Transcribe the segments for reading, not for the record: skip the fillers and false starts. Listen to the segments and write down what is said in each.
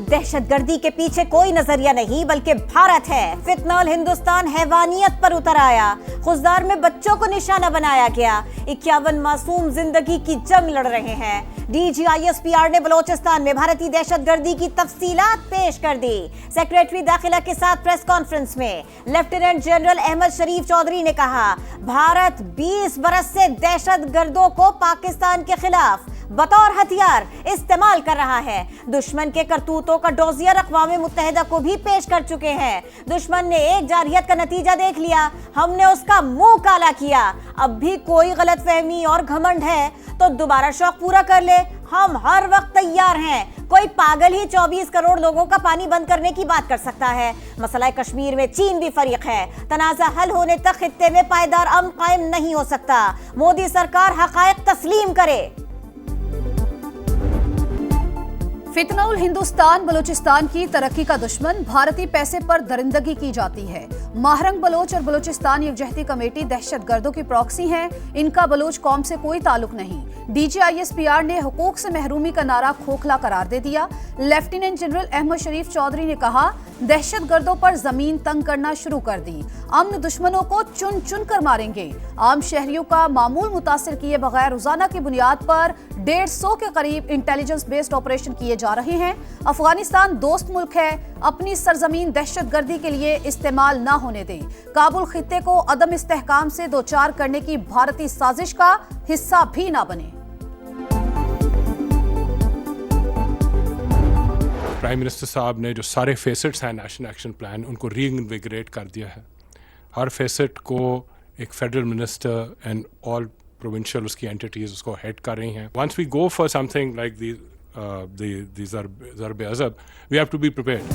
दहशत गर्दी के पीछे कोई नजरिया नहीं बल्कि भारत है। फितनल हिंदुस्तान हैवानियत पर उतर आया। खुजदार में बच्चों को निशाना बनाया गया। 51 मासूम जिंदगी की जंग लड़ रहे हैं। DGISPR ने बलोचिस्तान में भारतीय दहशत गर्दी की तफसीलात पेश कर दी। सेक्रेटरी दाखिला के साथ प्रेस कॉन्फ्रेंस में लेफ्टिनेंट जनरल अहमद शरीफ चौधरी ने कहा, भारत 20 बरस से दहशत गर्दों को पाकिस्तान के खिलाफ बतौर हथियार इस्तेमाल कर रहा है। दुश्मन के करतूतों का डोजियर अक़वाम मुत्तहिदा को भी पेश कर चुके हैं। दुश्मन ने एक जारहियत का नतीजा देख लिया, हमने उसका मुंह काला किया। अब भी कोई गलतफहमी और घमंड है तो दोबारा शौक पूरा कर ले, हम हर वक्त तैयार हैं। कोई पागल ही 24 करोड़ लोगों का पानी बंद करने की बात कर सकता है। मसला कश्मीर में चीन भी फरीक है। तनाज़ा हल होने तक खित्ते में पायदार अमन कायम नहीं हो सकता। मोदी सरकार हक़ाइक़ तस्लीम करे। फितनल हिंदुस्तान बलूचिस्तान की तरक्की का दुश्मन, भारतीय पैसे पर दरिंदगी की जाती है। महरंग बलोच और बलूचिस्तान यकजहती कमेटी दहशत गर्दों की प्रॉक्सी हैं। इनका बलोच कौम से कोई ताल्लुक नहीं। DGISPR ने हुकूक से महरूमी का नारा खोखला करार दे दिया। लेफ्टिनेंट जनरल अहमद शरीफ चौधरी ने कहा, दहशत गर्दों पर जमीन तंग करना शुरू कर दी। अमन दुश्मनों को चुन चुन कर मारेंगे। आम शहरियों का मामूल मुतासिर किए बगैर रोजाना की बुनियाद पर 150 के करीब इंटेलिजेंस बेस्ड ऑपरेशन किए जा रहे हैं। अफगानिस्तान दोस्त मुल्क है, अपनी सरजमीन दहशत गर्दी के लिए इस्तेमाल ना होने दें। काबुल खित्ते को अदम इस्तेहकाम से दो चार करने की भारतीय साजिश का हिस्सा भी ना बने। प्राइम मिनिस्टर साहब ने जो सारे फेसेट्स हैं नेशनल एक्शन प्लान, उनको रीइन्विगरेट कर दिया है। हर फेसेट को एक federal minister and all provincial उसकी एंटिटीज उसको हेड कर रही हैं। Once we go for something like these Zarb e Azb, we have to be prepared.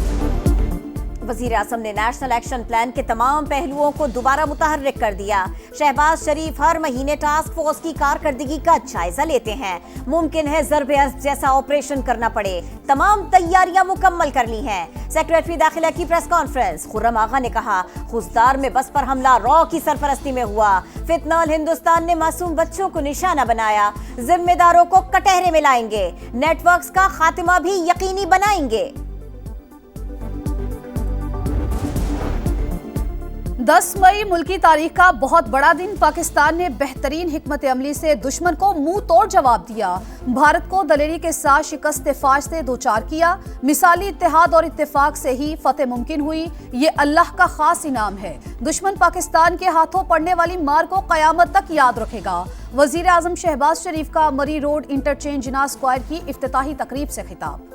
वज़ीर आज़म ने नेशनल एक्शन प्लान के तमाम पहलुओं को दोबारा मुतहर्रिक कर दिया। शहबाज शरीफ हर महीने टास्क फोर्स की कारकर्दगी का जायजा लेते हैं। मुमकिन है ज़रब-ए-अज़ब जैसा ऑपरेशन करना पड़े। तमाम तैयारियां मुकम्मल कर ली हैं। सेक्रेटरी दाखिला की प्रेस कॉन्फ्रेंस, खुर्रम आगा ने कहा, खुजदार में बस पर हमला रॉ की सरपरस्ती में हुआ। फितनल हिंदुस्तान ने मासूम बच्चों को निशाना बनाया। जिम्मेदारों को कटहरे में लाएंगे। नेटवर्क्स का खात्मा भी यकीनी बनाएंगे। 10 मई मुल्की तारीख का बहुत बड़ा दिन। पाकिस्तान ने बेहतरीन हिकमत अमली से दुश्मन को मुंह तोड़ जवाब दिया। भारत को दलेरी के साथ शिकस्त फाश से दो चार किया। मिसाली इत्तेहाद और इत्तेफाक से ही फतेह मुमकिन हुई। ये अल्लाह का खास इनाम है। दुश्मन पाकिस्तान के हाथों पड़ने वाली मार को कयामत तक याद रखेगा। वजीर आजम शहबाज शरीफ का मरी रोड इंटरचेंज जिना स्क्वायर की इफ्तिताही तकरीब से खिताब।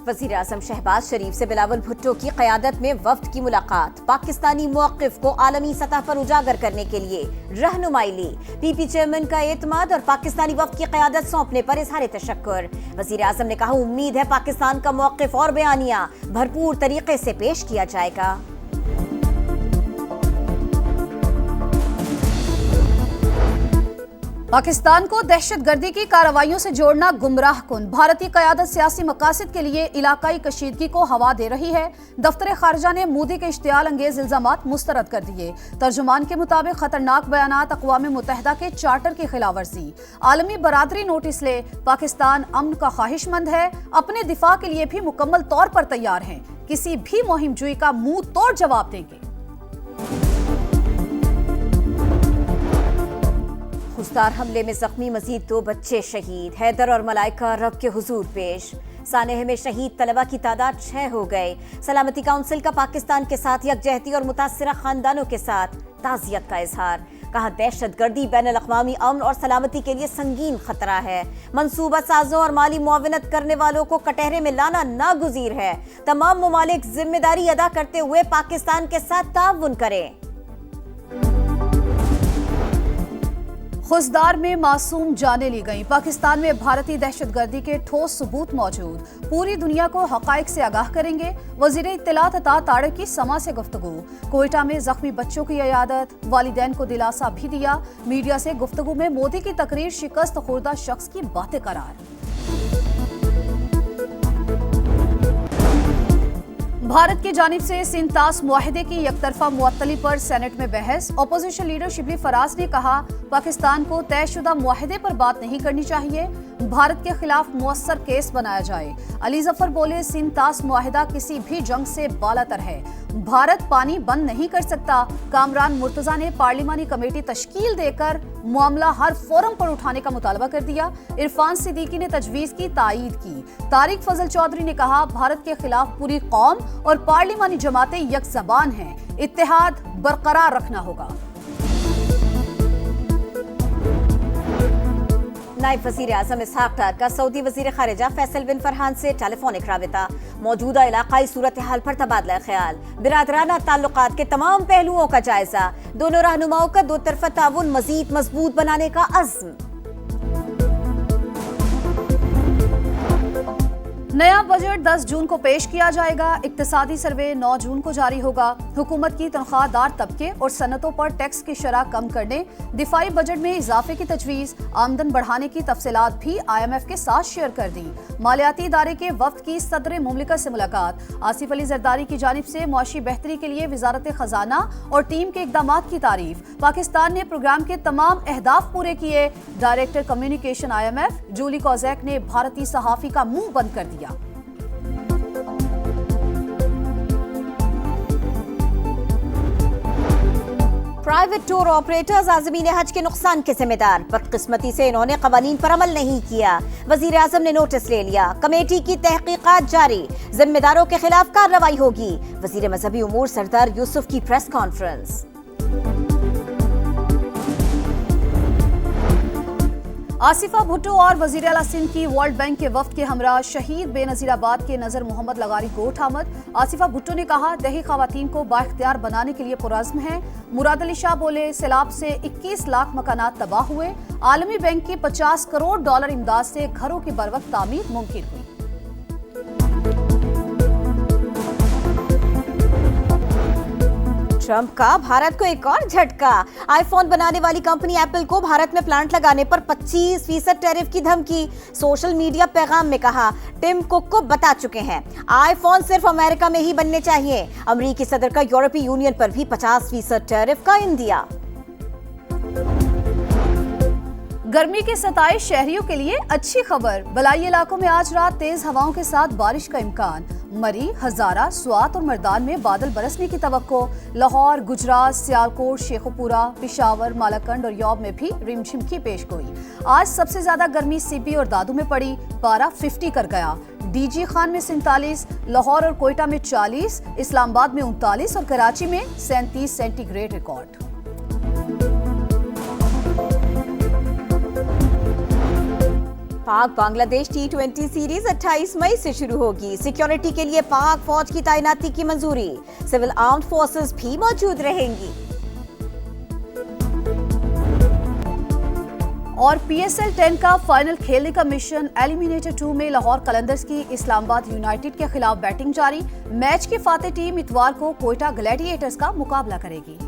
वज़ीर आज़म शहबाज शरीफ से बिलावल भुट्टो की क़यादत में वफ्द की मुलाकात। पाकिस्तानी मौक़िफ़ को आलमी सतह पर उजागर करने के लिए रहनुमाई ली। PP चेयरमैन का एतमाद और पाकिस्तानी वफ्द की क़यादत सौंपने पर इज़हार तशक्कुर। वज़ीर आज़म ने कहा, उम्मीद है पाकिस्तान का मौक़िफ़ और बयानिया भरपूर तरीके से पेश किया जाएगा। पाकिस्तान को दहशत गर्दी की कार्रवाइयों से जोड़ना गुमराह कुन। भारतीय क़यादत सियासी मकासद के लिए इलाकाई कशीदगी को हवा दे रही है। दफ्तर खारजा ने मोदी के इश्तियाल अंगेज इल्जामात मुस्तरद कर दिए। तर्जुमान के मुताबिक खतरनाक बयानात अक़वाम मुत्तहिदा के चार्टर की खिलाफवर्जी। आलमी बरादरी नोटिस ले, पाकिस्तान अमन का ख्वाहिशमंद है, अपने दिफा के लिए भी मुकम्मल तौर पर तैयार हैं। किसी भी मुहिम जुई का मुंह तोड़ जवाब देंगे। खुजदार हमले में जख्मी मजीद 2 बच्चे शहीद। हैदर और मलाइका रब के हुजूर पेश। सानेह में शहीद तलबा की तादाद 6 हो गए। सलामती काउंसिल का पाकिस्तान के साथ यकजहती और मुतासिरा खानदानों के साथ ताज़ियत का इजहार। कहा, दहशत गर्दी बैनुल अक़वामी अमन और सलामती के लिए संगीन खतरा है। मंसूबा साजों और माली मुआवनत करने वालों को कटहरे में लाना नागुज़ीर है। तमाम ममालिक जिम्मेदारी अदा करते हुए पाकिस्तान के साथ ताउन करें। खुजदार में मासूम जानें ली गईं। पाकिस्तान में भारतीय दहशतगर्दी के ठोस सबूत मौजूद। पूरी दुनिया को हक़ाइक़ से आगाह करेंगे। वज़ीर इत्तलात अता ताड़े की समा से गुफ्तगू। कोयटा में जख्मी बच्चों की इयादत, वालिदैन को दिलासा भी दिया। मीडिया से गुफ्तगू में मोदी की तकरीर शिकस्त खुर्दा शख्स की बातें करार। भारत की जानिब से सिंतास मुआहदे की यकतरफा मुअत्तली पर सेनेट में बहस। अपोजिशन लीडर शिबली फराज ने कहा, पाकिस्तान को तयशुदा मुआहदे पर बात नहीं करनी चाहिए, भारत के खिलाफ मुअस्सर केस बनाया जाए। अली जफर बोले, सिंतास मुआहदा किसी भी जंग से बालातर है, भारत पानी बंद नहीं कर सकता। कामरान मुर्तजा ने पार्लिमानी कमेटी तश्कील देकर मामला हर फोरम पर उठाने का मुतालबा कर दिया। इरफान सिद्दीकी ने तजवीज की तायीद की। तारिक फजल चौधरी ने कहा, भारत के खिलाफ पूरी कौम और पार्लिमानी जमातें यक ज़बान हैं, इत्तेहाद बरकरार रखना होगा। नायब वज़ीर आज़म इसहाक डार का सऊदी वज़ीर ख़ारिजा फैसल बिन फरहान से टेलीफोनिक राबिता। मौजूदा इलाकाई सूरत हाल पर तबादला ख्याल। बिरादराना ताल्लुकात के तमाम पहलुओं का जायजा। दोनों रहनुमाओं का दो तरफ़ा ताउन मज़ीद मजबूत बनाने का अज़्म। नया बजट 10 जून को पेश किया जाएगा। इक्तिसादी सर्वे 9 जून को जारी होगा। हुकूमत की तनख्वाहदार तबके और सनतों पर टैक्स की शरह कम करने, दिफाई बजट में इजाफे की तजवीज़, आमदन बढ़ाने की तफसीलात भी IMF के साथ शेयर कर दी। मालियाती इदारे के वफ्द की सदर मुमलिकत से मुलाकात। आसिफ अली जरदारी की जानिब से मुआशी बेहतरी के लिए वजारत खजाना और टीम के इकदामात की तारीफ। पाकिस्तान ने प्रोग्राम के तमाम अहदाफ पूरे किए। डायरेक्टर कम्युनिकेशन IMF जूली कोज़ैक ने भारतीय सहाफ़ी का मुंह बंद कर दिया। प्राइवेट टूर ऑपरेटर्स आज़मीन हज के नुकसान के जिम्मेदार। बदकिस्मती से इन्होंने कवानीन पर अमल नहीं किया। वज़ीर आज़म ने नोटिस ले लिया। कमेटी की तहकीकात जारी, जिम्मेदारों के खिलाफ कार्रवाई होगी। वज़ीर मजहबी उमूर सरदार यूसुफ की प्रेस कॉन्फ्रेंस। आसिफा भुट्टो और वज़ीर आला सिंध की वर्ल्ड बैंक के वफ्द के हमरा शहीद बेनज़ीराबाद के नज़र मोहम्मद लगारी गोठ आमद। आसिफा भुट्टो ने कहा, दही ख़वातीन को बाइख्तियार बनाने के लिए पुरज़्म है। मुराद अली शाह बोले, सैलाब से 21 लाख मकानात तबाह हुए। आलमी बैंक की $50 करोड़ इमदाद से घरों की बरवक्त तामीर मुमकिन हुई। ट्रंप का भारत को एक और झटका। आईफोन बनाने वाली कंपनी एप्पल को भारत में प्लांट लगाने पर 25% टैरिफ की धमकी। सोशल मीडिया पैगाम में कहा, टिम कुक को बता चुके हैं, आईफोन सिर्फ अमेरिका में ही बनने चाहिए। अमेरिकी सदर का यूरोपीय यूनियन पर भी 50% टैरिफ का इंदिया। गर्मी के 27 शहरियों के लिए अच्छी खबर। बलाई इलाकों में आज रात तेज हवाओं के साथ बारिश का इम्कान। मरी, हजारा, स्वात और मर्दान में बादल बरसने की तवक्को। लाहौर, गुजरात, सियालकोट, शेखुपुरा, पिशावर, मालाकंड और यौब में भी रिमझिम की पेशगोई। आज सबसे ज्यादा गर्मी सीपी और दादू में पड़ी, पारा 50 कर गया। डीजी खान में 47, लाहौर और कोयटा में 40, इस्लामाबाद में 39 और कराची में 37 सेंटीग्रेड रिकॉर्ड। पाक बांग्लादेश T20 सीरीज 28 मई से शुरू होगी। सिक्योरिटी के लिए पाक फौज की तैनाती की मंजूरी। सिविल आर्म्ड फोर्सेस भी मौजूद रहेंगी। और PSL 10 का फाइनल खेलने का मिशन। एलिमिनेटर 2 में लाहौर कलंदर्स की इस्लामाबाद यूनाइटेड के खिलाफ बैटिंग जारी। मैच की फातेह टीम इतवार को कोयटा ग्लैडिएटर्स का मुकाबला करेगी।